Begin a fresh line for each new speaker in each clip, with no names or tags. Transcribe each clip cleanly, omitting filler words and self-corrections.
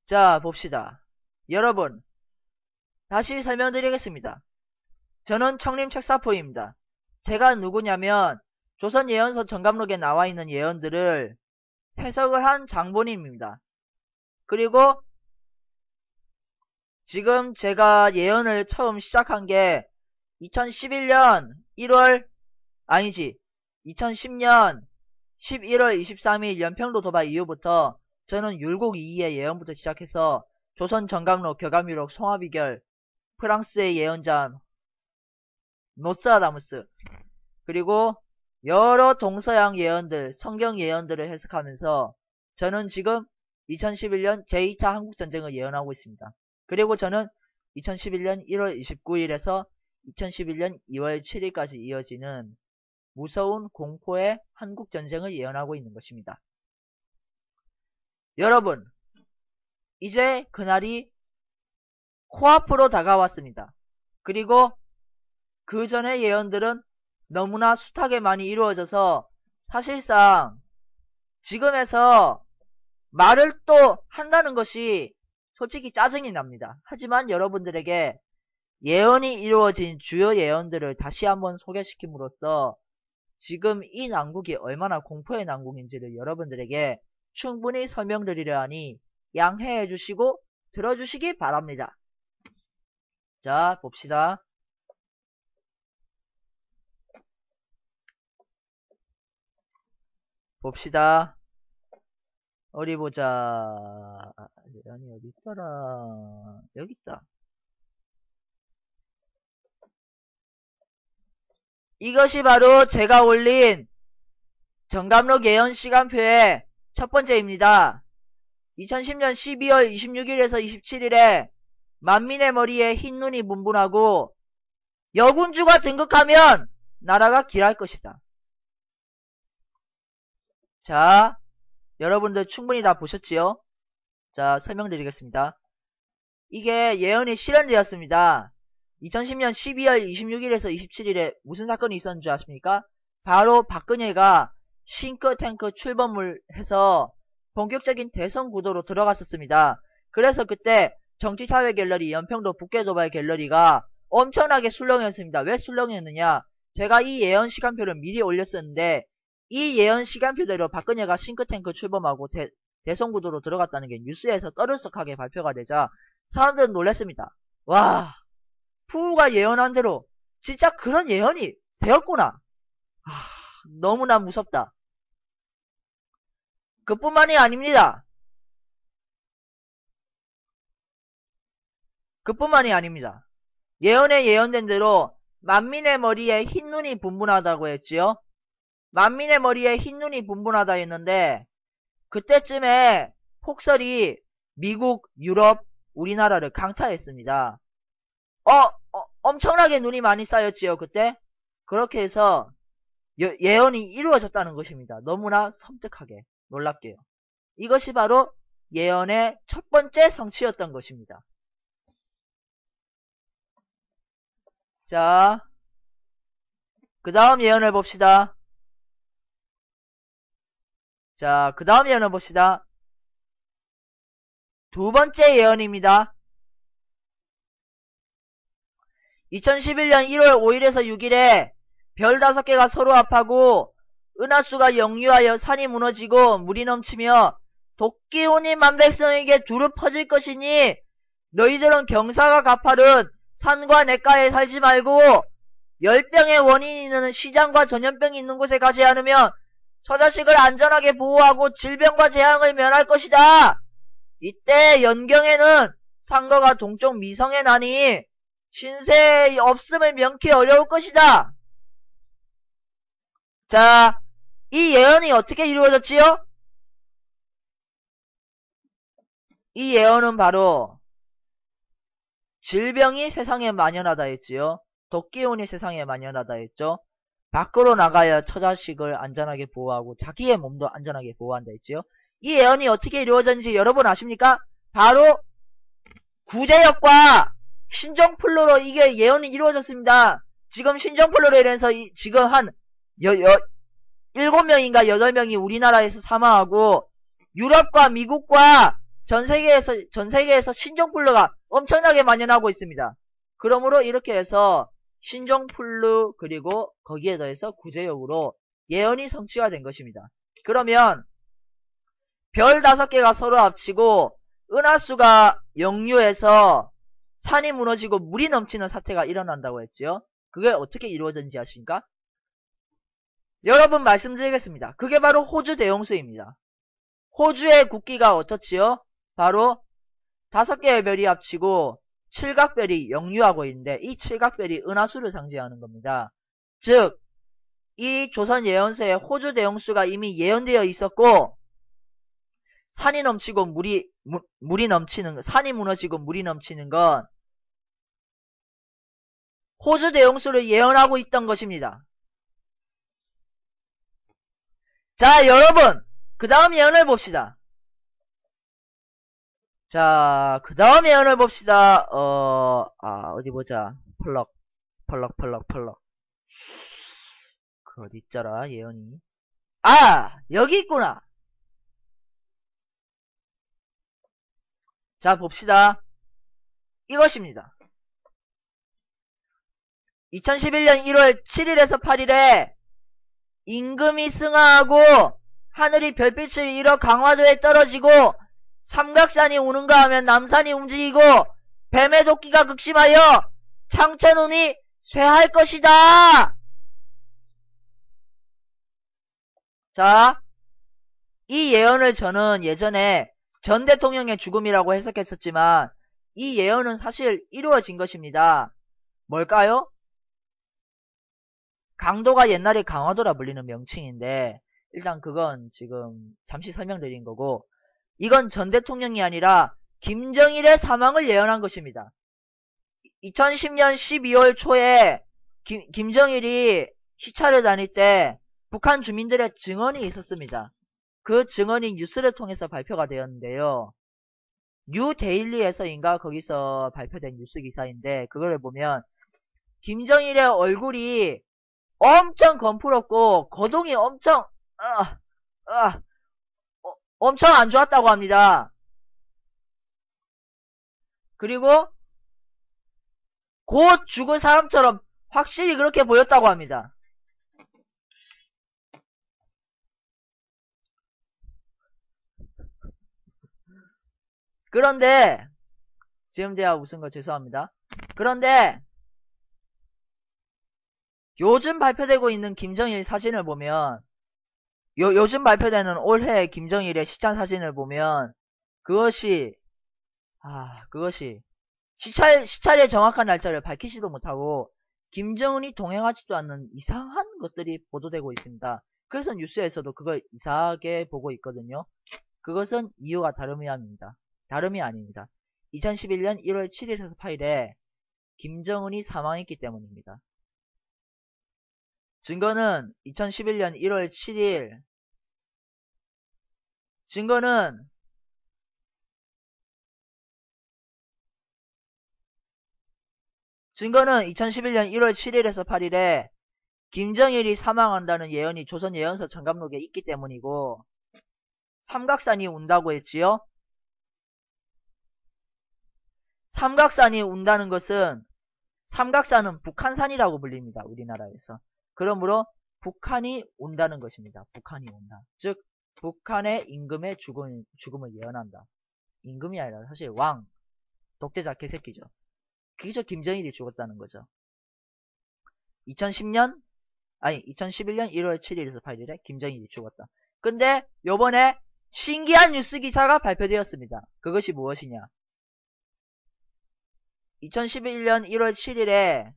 자, 봅시다. 여러분, 다시 설명드리겠습니다. 저는 청림책사포입니다. 제가 누구냐면 조선예언서 정감록에 나와있는 예언들을 해석을 한 장본인입니다. 그리고 지금 제가 예언을 처음 시작한 게 2011년 2010년 11월 23일 연평도 도발 이후부터 저는 율곡 이이의 예언부터 시작해서 조선 정감록, 교감위록, 송화비결, 프랑스의 예언자 노스트라다무스, 그리고 여러 동서양 예언들, 성경 예언들을 해석하면서 저는 지금 2011년 제2차 한국전쟁을 예언하고 있습니다. 그리고 저는 2011년 1월 29일에서 2011년 2월 7일까지 이어지는 무서운 공포의 한국전쟁을 예언하고 있는 것입니다. 여러분, 이제 그날이 코앞으로 다가왔습니다. 그리고 그 전의 예언들은 너무나 숱하게 많이 이루어져서 사실상 지금에서 말을 또 한다는 것이 솔직히 짜증이 납니다. 하지만 여러분들에게 예언이 이루어진 주요 예언들을 다시 한번 소개시킴으로써 지금 이 난국이 얼마나 공포의 난국인지를 여러분들에게 충분히 설명드리려 하니 양해해 주시고 들어주시기 바랍니다. 자, 봅시다. 어디 보자. 예언이 어디 있더라. 여기 있다. 이것이 바로 제가 올린 정감록 예언 시간표의 첫 번째입니다. 2010년 12월 26일에서 27일에 만민의 머리에 흰 눈이 분분하고 여군주가 등극하면 나라가 길할 것이다. 자, 여러분들 충분히 다 보셨지요? 자, 설명드리겠습니다. 이게 예언이 실현되었습니다. 2010년 12월 26일에서 27일에 무슨 사건이 있었는 줄 아십니까? 바로 박근혜가 싱크탱크 출범을 해서 본격적인 대선 구도로 들어갔었습니다. 그래서 그때 정치사회 갤러리, 연평도 북괴도발 갤러리가 엄청나게 술렁였습니다. 왜 술렁였느냐? 제가 이 예언 시간표를 미리 올렸었는데 이 예언 시간표대로 박근혜가 싱크탱크 출범하고 대선 구도로 들어갔다는 게 뉴스에서 떠들썩하게 발표가 되자 사람들은 놀랐습니다. 와, 푸우가 예언한 대로 진짜 그런 예언이 되었구나. 너무나 무섭다. 그뿐만이 아닙니다. 예언에 예언된 대로 만민의 머리에 흰 눈이 분분하다고 했지요. 만민의 머리에 흰 눈이 분분하다 했는데 그때쯤에 폭설이 미국, 유럽, 우리나라를 강타했습니다. 엄청나게 눈이 많이 쌓였지요, 그때? 그렇게 해서 예언이 이루어졌다는 것입니다. 너무나 섬뜩하게, 놀랍게요. 이것이 바로 예언의 첫 번째 성취였던 것입니다. 자, 그 다음 예언을 봅시다. 두 번째 예언입니다. 2011년 1월 5일에서 6일에 별 5개가 서로 합하고 은하수가 역류하여 산이 무너지고 물이 넘치며 도끼온이 만백성에게 두루 퍼질 것이니 너희들은 경사가 가파른 산과 냇가에 살지 말고 열병의 원인이 있는 시장과 전염병이 있는 곳에 가지 않으면 처자식을 안전하게 보호하고 질병과 재앙을 면할 것이다. 이때 연경에는 상거가 동쪽 미성에 나니 신세 없음을 명키 어려울 것이다. 자, 이 예언이 어떻게 이루어졌지요? 이 예언은 바로 질병이 세상에 만연하다 했지요. 도끼온이 세상에 만연하다 했죠. 밖으로 나가야 처자식을 안전하게 보호하고 자기의 몸도 안전하게 보호한다 했지요. 이 예언이 어떻게 이루어졌는지 여러분 아십니까? 바로 구제역과 신종플루로 이게 예언이 이루어졌습니다. 지금 신종플루로 인해서 지금 한 7명인가 8명이 우리나라에서 사망하고 유럽과 미국과 전 세계에서 신종플루가 엄청나게 만연하고 있습니다. 그러므로 이렇게 해서 신종플루 그리고 거기에 더해서 구제역으로 예언이 성취가 된 것입니다. 그러면 별 5개가 서로 합치고 은하수가 역류해서 산이 무너지고 물이 넘치는 사태가 일어난다고 했지요. 그게 어떻게 이루어졌는지 아십니까? 여러분 말씀드리겠습니다. 그게 바로 호주 대홍수입니다. 호주의 국기가 어떻지요? 바로 5개의 별이 합치고 칠각별이 역류하고 있는데 이 칠각별이 은하수를 상징하는 겁니다. 즉, 이 조선 예언서에 호주 대홍수가 이미 예언되어 있었고 산이 넘치고 물이 넘치는 산이 무너지고 물이 넘치는 건 호주 대홍수를 예언하고 있던 것입니다. 자, 여러분, 그 다음 예언을 봅시다. 자, 그 다음 예언을 봅시다. 어디 보자. 펄럭. 그 어디 있더라, 예언이. 여기 있구나. 자, 봅시다. 이것입니다. 2011년 1월 7일에서 8일에 임금이 승하하고 하늘이 별빛을 잃어 강화도에 떨어지고 삼각산이 오는가 하면 남산이 움직이고 뱀의 도끼가 극심하여 창천운이 쇠할 것이다. 자, 이 예언을 저는 예전에 전 대통령의 죽음이라고 해석했었지만 이 예언은 사실 이루어진 것입니다. 뭘까요? 강도가 옛날에 강화도라 불리는 명칭인데 일단 그건 지금 잠시 설명드린 거고 이건 전 대통령이 아니라 김정일의 사망을 예언한 것입니다. 2010년 12월 초에 김정일이 시차를 다닐 때 북한 주민들의 증언이 있었습니다. 그 증언이 뉴스를 통해서 발표가 되었는데요. 뉴데일리에서인가 거기서 발표된 뉴스 기사인데 그거를 보면 김정일의 얼굴이 엄청 검푸럽고 거동이 엄청 엄청 안 좋았다고 합니다. 그리고 곧 죽을 사람처럼 확실히 그렇게 보였다고 합니다. 그런데 지금 제가 웃은 거 죄송합니다. 그런데 요즘 발표되고 있는 김정일 사진을 보면 요즘 발표되는 올해 김정일의 시찬 사진을 보면 그것이 시찰의 정확한 날짜를 밝히지도 못하고 김정은이 동행하지도 않는 이상한 것들이 보도되고 있습니다. 그래서 뉴스에서도 그걸 이상하게 보고 있거든요. 그것은 이유가 다름이 아닙니다. 2011년 1월 7일에서 8일에 김정은이 사망했기 때문입니다. 증거는 2011년 1월 7일 증거는 2011년 1월 7일에서 8일에 김정일이 사망한다는 예언이 조선 예언서 정감록에 있기 때문이고 삼각산이 운다고 했지요. 삼각산이 운다는 것은 삼각산은 북한산이라고 불립니다. 우리나라에서. 그러므로 북한이 온다는 것입니다. 북한이 온다. 즉 북한의 임금의 죽음을 예언한다. 임금이 아니라 사실 왕, 독재자 개새끼죠. 그게 저 김정일이 죽었다는 거죠. 2011년 1월 7일에서 8일에 김정일이 죽었다. 근데 요번에 신기한 뉴스 기사가 발표되었습니다. 그것이 무엇이냐? 2011년 1월 7일에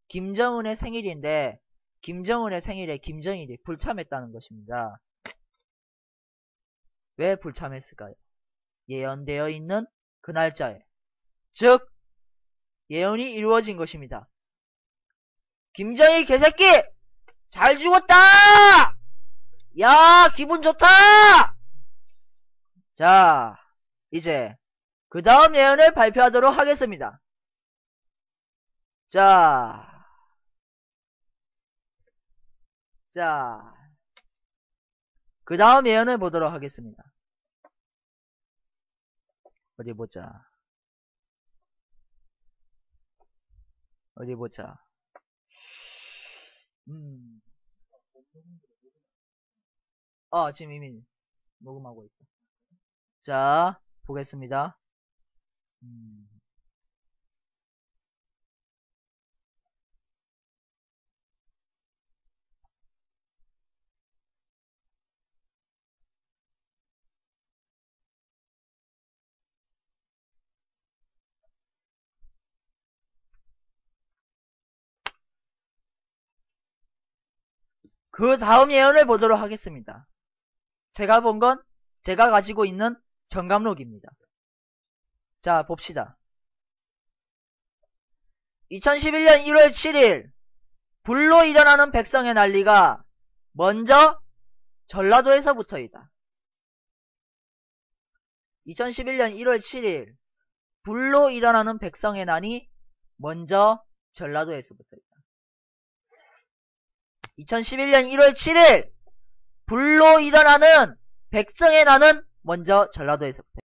김정은의 생일인데 김정은의 생일에 김정일이 불참했다는 것입니다. 왜 불참했을까요? 예언되어 있는 그 날짜에. 즉 예언이 이루어진 것입니다. 김정일 개새끼! 잘 죽었다! 야, 기분 좋다! 자, 이제 그 다음 예언을 발표하도록 하겠습니다. 자, 그 다음 예언을 보도록 하겠습니다. 어디 보자. 어디 보자. 지금 이미 녹음하고 있어. 자, 보겠습니다. 그 다음 예언을 보도록 하겠습니다. 제가 본 건 제가 가지고 있는 정감록입니다. 자, 봅시다. 2011년 1월 7일 불로 일어나는 백성의 난리가 먼저 전라도에서부터이다. 2011년 1월 7일 불로 일어나는 백성의 난이 먼저 전라도에서부터이다. 2011년 1월 7일 불로 일어나는 백성의 난은 먼저 전라도에서부터